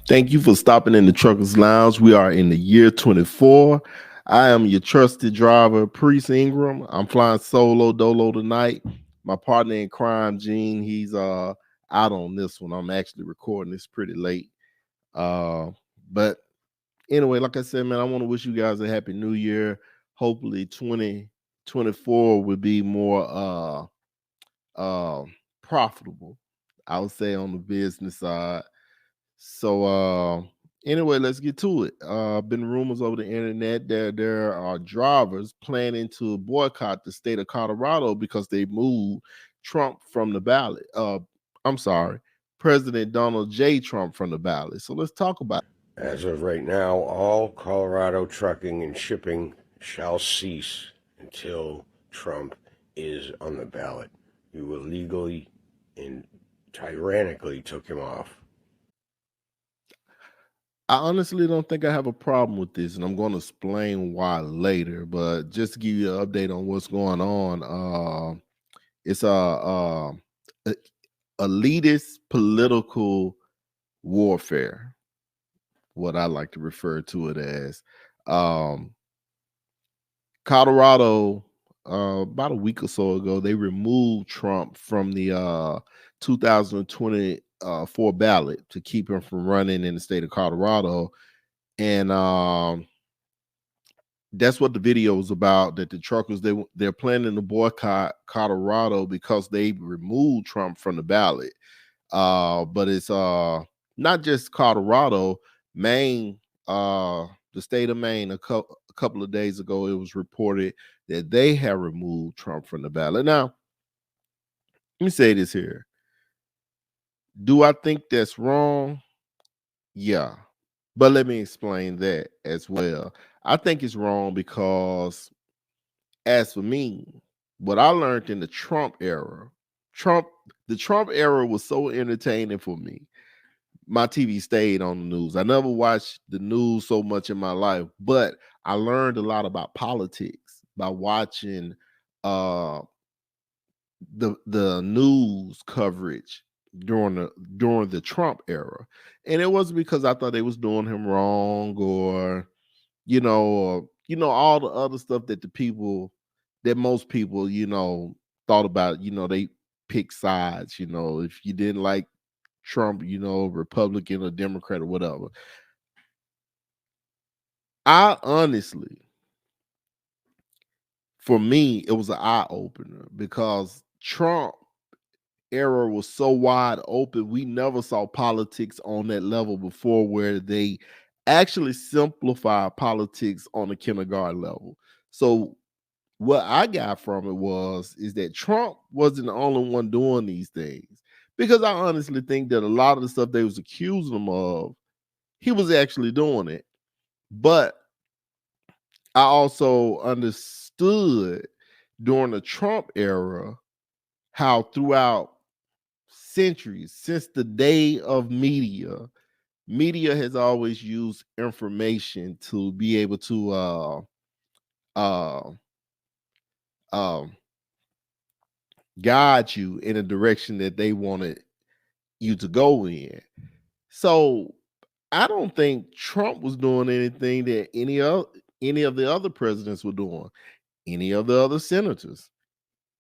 Thank you for stopping in the Truckers Lounge. We are in the year 24. I am your trusted driver, Priest Ingram. I'm flying solo dolo tonight. My partner in crime, Gene, he's out on this one. I'm actually recording this pretty late. Uh, but anyway, like I said, man, I want to wish you guys a happy new year. Hopefully 2024 will be more uh profitable, I would say, on the business side. So anyway, let's get to it. Been rumors over the internet that there are drivers planning to boycott the state of Colorado because they moved Trump from the ballot. I'm sorry, President Donald J. Trump from the ballot. So let's talk about As of right now, all Colorado trucking and shipping shall cease until Trump is on the ballot. You illegally and tyrannically took him off. I honestly don't think I have a problem with this, and I'm going to explain why later. But just to give you an update on what's going on, it's a elitist political warfare, what I like to refer to it as. Um, Colorado, about a week or so ago, they removed Trump from the 2024 ballot to keep him from running in the state of Colorado. And that's what the video was about. That the truckers they're planning to boycott Colorado because they removed Trump from the ballot. But it's not just Colorado, Maine, the state of Maine. A couple of days ago, it was reported that they have removed Trump from the ballot. Now, let me say this here: do I think that's wrong? Yeah, but let me explain that as well. I think it's wrong because, as for me, what I learned in the Trump era, Trump, the Trump era was so entertaining for me. My TV stayed on the news. I never watched the news so much in my life, but I learned a lot about politics by watching uh the news coverage during the Trump era. And it wasn't because I thought they was doing him wrong, or all the other stuff that most people, thought about. They pick sides. If you didn't like Trump, Republican or Democrat or whatever. I honestly, for me, it was an eye opener because Trump era was so wide open. We never saw politics on that level before, where they actually simplify politics on a kindergarten level. So what I got from it is that Trump wasn't the only one doing these things, because I honestly think that a lot of the stuff they was accusing him of, he was actually doing it. But I also understood during the Trump era how throughout centuries, since the day of media has always used information to be able to uh, um, guide you in a direction that they wanted you to go in. So I don't think Trump was doing anything that any of the other presidents were doing, any of the other senators,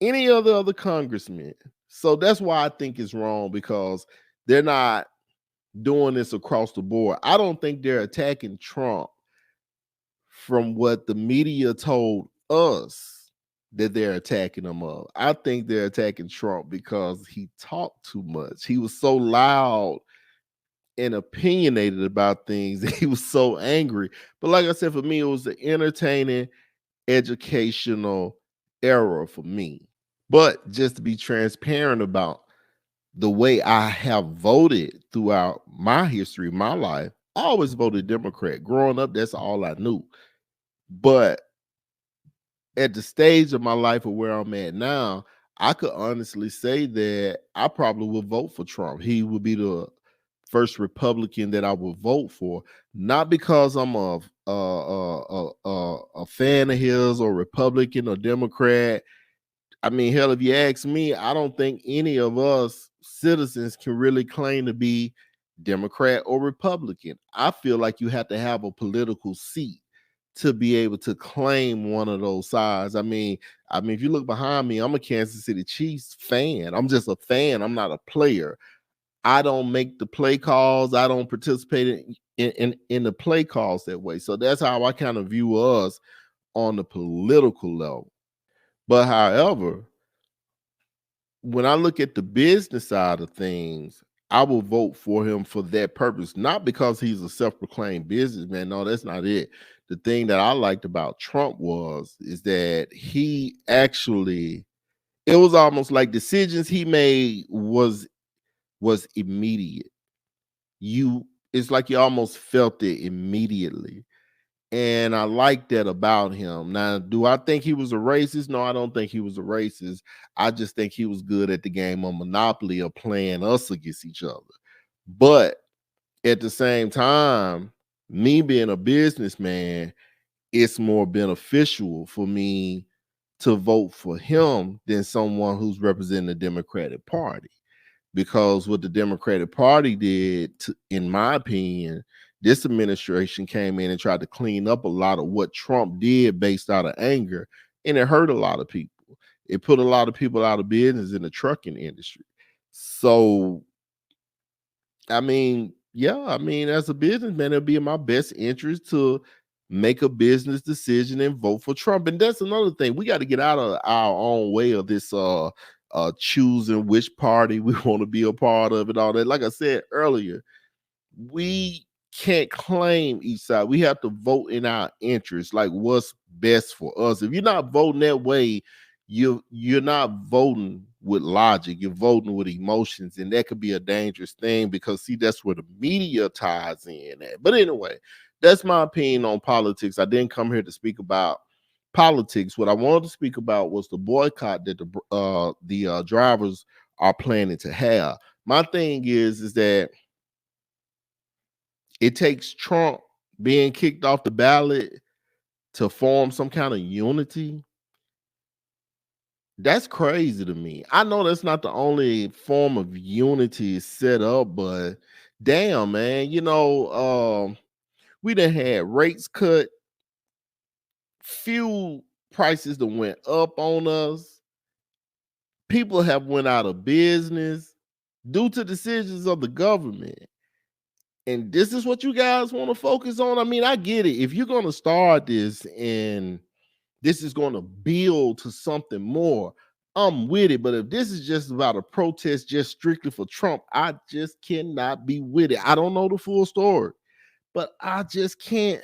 any of the other congressmen. So that's why I think it's wrong, because they're not doing this across the board. I don't think they're attacking Trump from what the media told us that they're attacking him of. I think they're attacking Trump because he talked too much. He was so loud and opinionated about things that he was so angry. But like I said, for me, it was an entertaining, educational era for me. But just to be transparent about the way I have voted throughout my history, my life, I always voted Democrat. Growing up, that's all I knew. But at the stage of my life of where I'm at now, I could honestly say that I probably would vote for Trump. He would be the first Republican that I would vote for, not because I'm a fan of his, or Republican or Democrat. I mean, hell, if you ask me, I don't think any of us citizens can really claim to be Democrat or Republican. I feel like you have to have a political seat to be able to claim one of those sides. I mean, if you look behind me, I'm a Kansas City Chiefs fan. I'm just a fan. I'm not a player. I don't make the play calls. I don't participate in the play calls that way. So that's how I kind of view us on the political level. But however, when I look at the business side of things, I will vote for him for that purpose, not because he's a self-proclaimed businessman. No, that's not it. The thing that I liked about Trump is that he actually, it was almost like decisions he made was immediate. It's like you almost felt it immediately. And I like that about him. Now, do I think he was a racist? No, I don't think he was a racist. I just think he was good at the game of Monopoly of playing us against each other. But at the same time, me being a businessman, it's more beneficial for me to vote for him than someone who's representing the Democratic Party, because what the Democratic Party did, in my opinion, this administration came in and tried to clean up a lot of what Trump did based out of anger, and it hurt a lot of people. It put a lot of people out of business in the trucking industry. So, as a businessman, it'll be in my best interest to make a business decision and vote for Trump. And that's another thing. We got to get out of our own way of this choosing which party we want to be a part of and all that. Like I said earlier, we can't claim each side. We have to vote in our interest, like what's best for us. If you're not voting that way, you're not voting with logic. You're voting with emotions, and that could be a dangerous thing because see, that's where the media ties in at. But anyway, that's my opinion on politics. I didn't come here to speak about politics. What I wanted to speak about was the boycott that the drivers are planning to have. My thing is that it takes Trump being kicked off the ballot to form some kind of unity. That's crazy to me. I know that's not the only form of unity set up, but damn, man, we done had rates cut, fuel prices that went up on us. People have went out of business due to decisions of the government. And this is what you guys want to focus on. I mean, I get it. If you're going to start this and this is going to build to something more, I'm with it. But if this is just about a protest just strictly for Trump, I just cannot be with it. I don't know the full story, but I just can't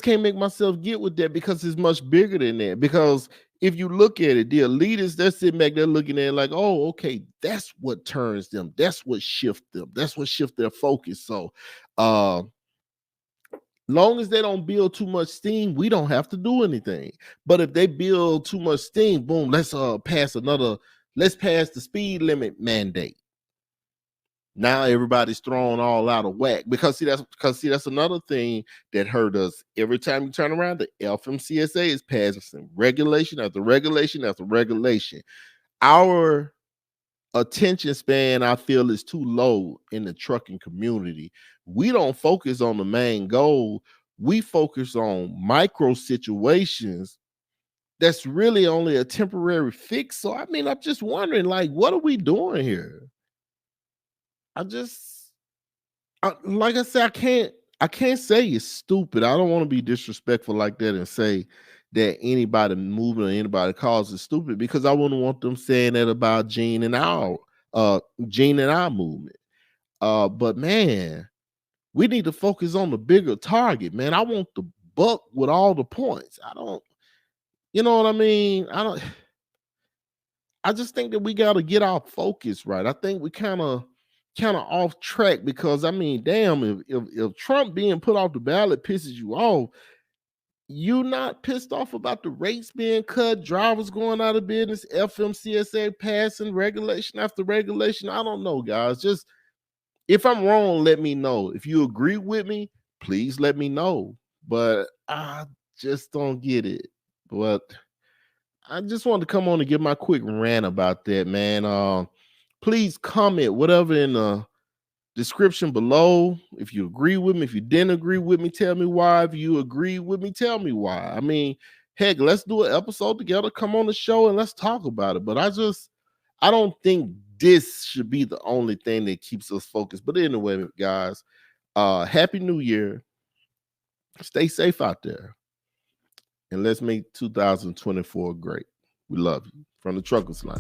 make myself get with that because it's much bigger than that. Because if you look at it, the elitists, they're sitting back there looking at it like, oh, okay, that's what turns them. That's what shifts them. That's what shifts their focus. So, uh, long as they don't build too much steam, we don't have to do anything. But if they build too much steam, boom, let's pass the speed limit mandate. Now everybody's thrown all out of whack because that's another thing that hurt us. Every time you turn around, the FMCSA is passing regulation after regulation after regulation. Our attention span, I feel, is too low in the trucking community. We don't focus on the main goal. We focus on micro situations that's really only a temporary fix. So I'm just wondering, like, what are we doing here? I just like I said, I can't say it's stupid. I don't want to be disrespectful like that and say that anybody moving or anybody cause is stupid, because I wouldn't want them saying that about Gene and our movement. But man, we need to focus on the bigger target, man. I want the buck with all the points. I don't, you know what I mean? I just think that we got to get our focus right. I think we kind of off track because damn, if Trump being put off the ballot pisses you off, you not pissed off about the rates being cut, drivers going out of business, FMCSA passing regulation after regulation. I don't know, guys. Just if I'm wrong, let me know. If you agree with me, please let me know. But I just don't get it. But I just wanted to come on and give my quick rant about that, man. Please comment whatever in the description below. If you agree with me, if you didn't agree with me, tell me why. If you agree with me, tell me why. I mean, heck, let's do an episode together. Come on the show and let's talk about it. But I don't think this should be the only thing that keeps us focused. But anyway, guys, happy New Year. Stay safe out there. And let's make 2024 great. We love you. From the Truckers Line.